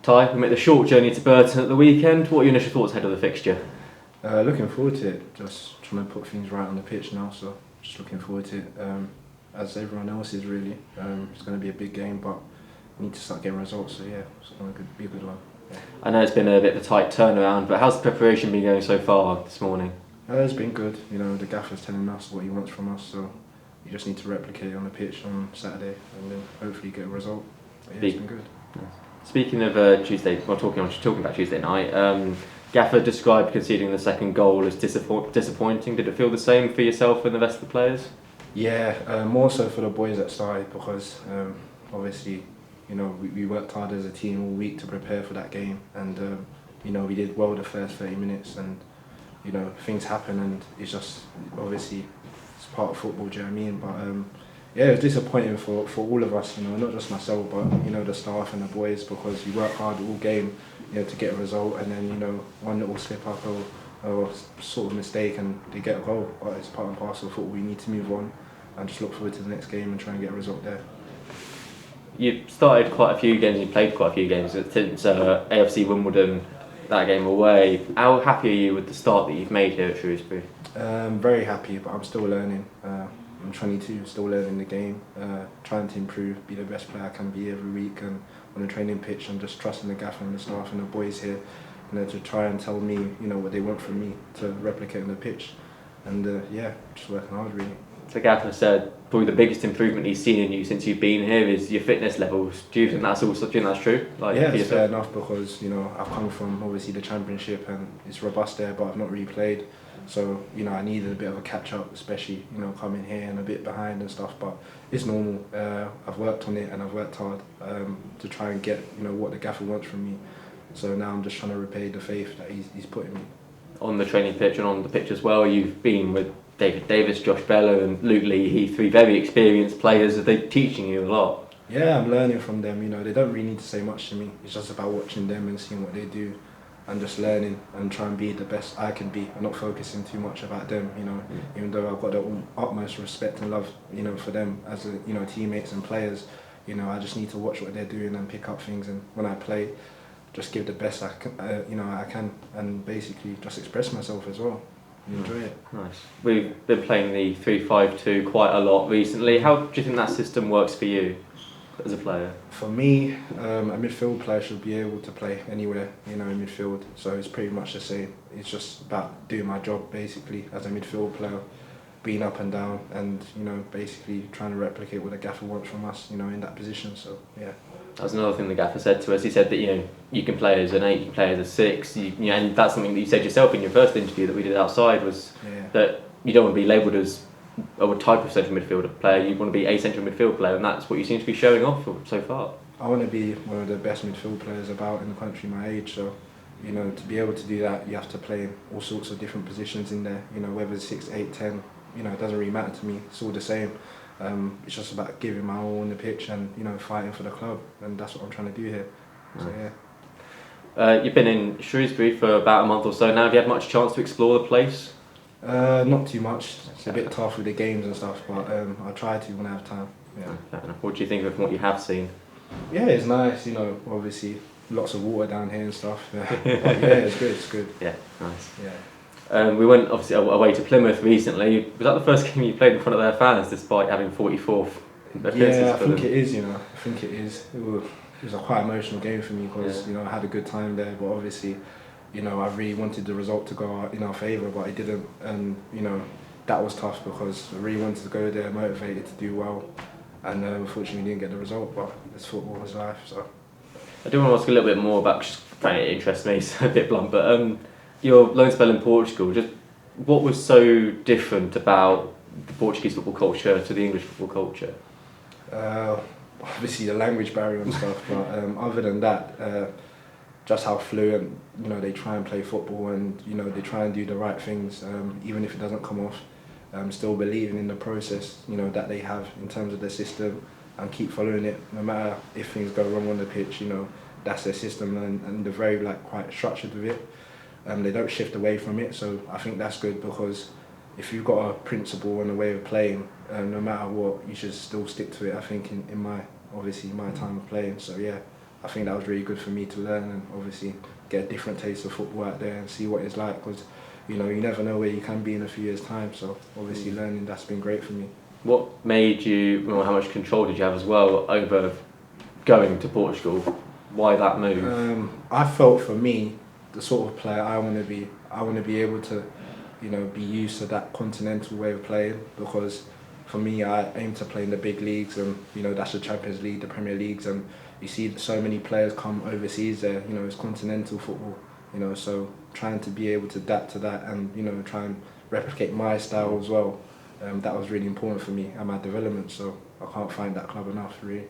Ty, we make the short journey to Burton at the weekend. What are your initial thoughts ahead of the fixture? Looking forward to it. Just trying to put things right on the pitch now, so just looking forward to it. As everyone else is really. It's going to be a big game, but we need to start getting results. So yeah, it's going to be a good one. Yeah. I know it's been a bit of a tight turnaround, but how's the preparation been going so far this morning? It's been good. You know, the gaffer's telling us what he wants from us, so you just need to replicate it on the pitch on Saturday, and then hopefully get a result. But yeah, it's been good. Speaking of Tuesday, talking about Tuesday night. Gaffer described conceding the second goal as disappointing. Did it feel the same for yourself and the rest of the players? Yeah, more so for the boys that side because obviously, you know, we worked hard as a team all week to prepare for that game, and you know, we did well the first 30 minutes, and you know, things happen, and it's just obviously it's part of football. Do you know what I mean? But yeah, it was disappointing for all of us. You know, not just myself, but you know, the staff and the boys, because we worked hard all game, you know, to get a result, and then you know, one little slip up or sort of mistake and they get a goal. But it's part and parcel of football. We need to move on and just look forward to the next game and try and get a result there. You started quite a few games, you played quite a few games since AFC Wimbledon, that game away. How happy are you with the start that you've made here at Shrewsbury? Very happy, but I'm still learning. I'm 22, still learning the game, trying to improve, be the best player I can be every week, and on the training pitch I'm just trusting the gaffer and the staff and the boys here, you know, to try and tell me, you know, what they want from me to replicate on the pitch, and yeah, just working hard really. The gaffer said probably the biggest improvement he's seen in you since you've been here is your fitness levels. Do you think that's true? Like, yeah, it's fair enough because, you know, I've come from obviously the Championship and it's robust there, but I've not really played. So, you know, I needed a bit of a catch up, especially, you know, coming here and a bit behind and stuff, but it's normal. I've worked on it and I've worked hard to try and get, you know, what the gaffer wants from me. So now I'm just trying to repay the faith that he's put in me. On the training pitch and on the pitch as well, you've been with David Davis, Josh Bello and Luke Leahy, three very experienced players. Are they teaching you a lot? Yeah, I'm learning from them. You know, they don't really need to say much to me. It's just about watching them and seeing what they do and just learning and trying to be the best I can be and not focusing too much about them, you know, even though I've got the utmost respect and love, you know, for them as, you know, teammates and players. You know, I just need to watch what they're doing and pick up things, and when I play, just give the best I can, you know, I can, and basically just express myself as well. Enjoy it. Nice. We've been playing the 3-5-2 quite a lot recently. How do you think that system works for you as a player? For me, a midfield player should be able to play anywhere, you know, in midfield. So it's pretty much the same. It's just about doing my job basically as a midfield player, being up and down, and you know, basically trying to replicate what the gaffer wants from us, you know, in that position. So yeah. That was another thing the gaffer said to us. He said that, you know, you can play as an 8, you can play as a 6, you know, and that's something that you said yourself in your first interview that we did outside, was that you don't want to be labelled as a type of central midfielder player. You want to be a central midfield player, and that's what you seem to be showing off so far. I want to be one of the best midfield players about in the country my age, so you know, to be able to do that you have to play in all sorts of different positions in there, you know, whether it's 6, 8, 10, you know, it doesn't really matter to me, it's all the same. It's just about giving my all on the pitch and, you know, fighting for the club, and that's what I'm trying to do here. So yeah. You've been in Shrewsbury for about a month or so now. Have you had much chance to explore the place? Not too much. It's a bit tough with the games and stuff, but I try to when I have time. Yeah. Fair enough. What do you think of what you have seen? Yeah, it's nice. You know, obviously lots of water down here and stuff. Yeah, but yeah, it's good. It's good. Yeah, nice. Yeah. We went obviously away to Plymouth recently. Was that the first game you played in front of their fans, despite having 44th appearances? Yeah, I think it is. You know, I think it is. It was a quite emotional game for me because you know, I had a good time there, but obviously, you know, I really wanted the result to go in our favour, but it didn't, and you know, that was tough because I really wanted to go there motivated to do well, and unfortunately we didn't get the result. But it's football, it's life. So I do want to ask a little bit more about, just it interests me, it's a bit blunt, but your loan spell in Portugal, just what was so different about the Portuguese football culture to the English football culture? Obviously the language barrier and stuff, but other than that, just how fluent, you know, they try and play football, and you know, they try and do the right things, even if it doesn't come off. Still believing in the process, you know, that they have in terms of their system, and keep following it, no matter if things go wrong on the pitch. You know, that's their system, and they're very quite structured with it. They don't shift away from it, so I think that's good, because if you've got a principle and a way of playing, no matter what, you should still stick to it. I think in my time of playing. So yeah, I think that was really good for me to learn and obviously get a different taste of football out there and see what it's like, because you never know where you can be in a few years' time. So obviously learning, that's been great for me. What made you, well, how much control did you have as well over going to Portugal? Why that move? I felt for me, the sort of player I want to be, I want to be able to, be used to that continental way of playing, because for me, I aim to play in the big leagues, and that's the Champions League, the Premier Leagues, and you see so many players come overseas there. It's continental football. So trying to be able to adapt to that and try and replicate my style as well. That was really important for me and my development. So I can't find that club enough, really.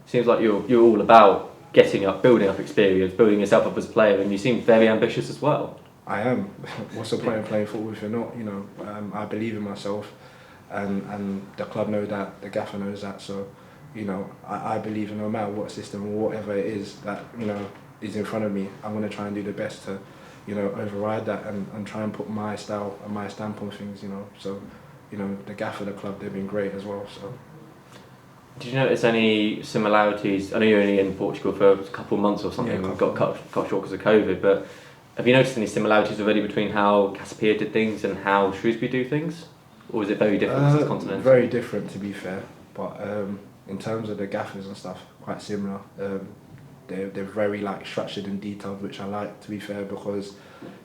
Seems like you're all about getting up, building up experience, building yourself up as a player, and you seem very ambitious as well. I am. What's the point of playing football if you're not? I believe in myself, and the club know that, the gaffer knows that. So, I believe no matter what system or whatever it is that is in front of me, I'm going to try and do the best to, override that and try and put my style and my stamp on things. So, the gaffer, the club, they've been great as well. So. Did you notice any similarities? I know you're only in Portugal for a couple of months or something, and got cut short because of COVID, but have you noticed any similarities already between how Casapia did things and how Shrewsbury do things? Or is it very different to the continent? Very different, to be fair, but in terms of the gaffers and stuff, quite similar. They're very structured and detailed, which I like, to be fair, because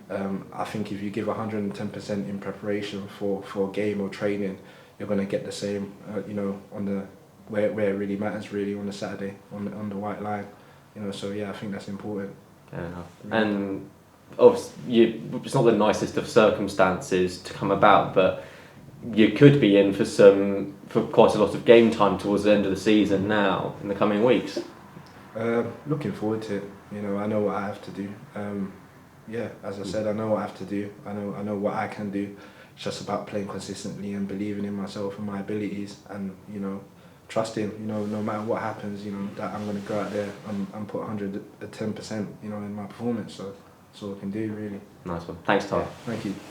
I think if you give 110% in preparation for a game or training, you're going to get the same, on the where it really matters, really, on the Saturday, on the white line. So yeah, I think that's important. Fair enough. And obviously, it's not the nicest of circumstances to come about, but you could be in for quite a lot of game time towards the end of the season now, in the coming weeks. Looking forward to it. I know what I have to do. As I said, I know what I have to do. I know what I can do. It's just about playing consistently and believing in myself and my abilities, and trusting, no matter what happens, that I'm going to go out there and put 110%, in my performance. So that's all I can do, really. Nice one. Thanks, Ty. Thank you.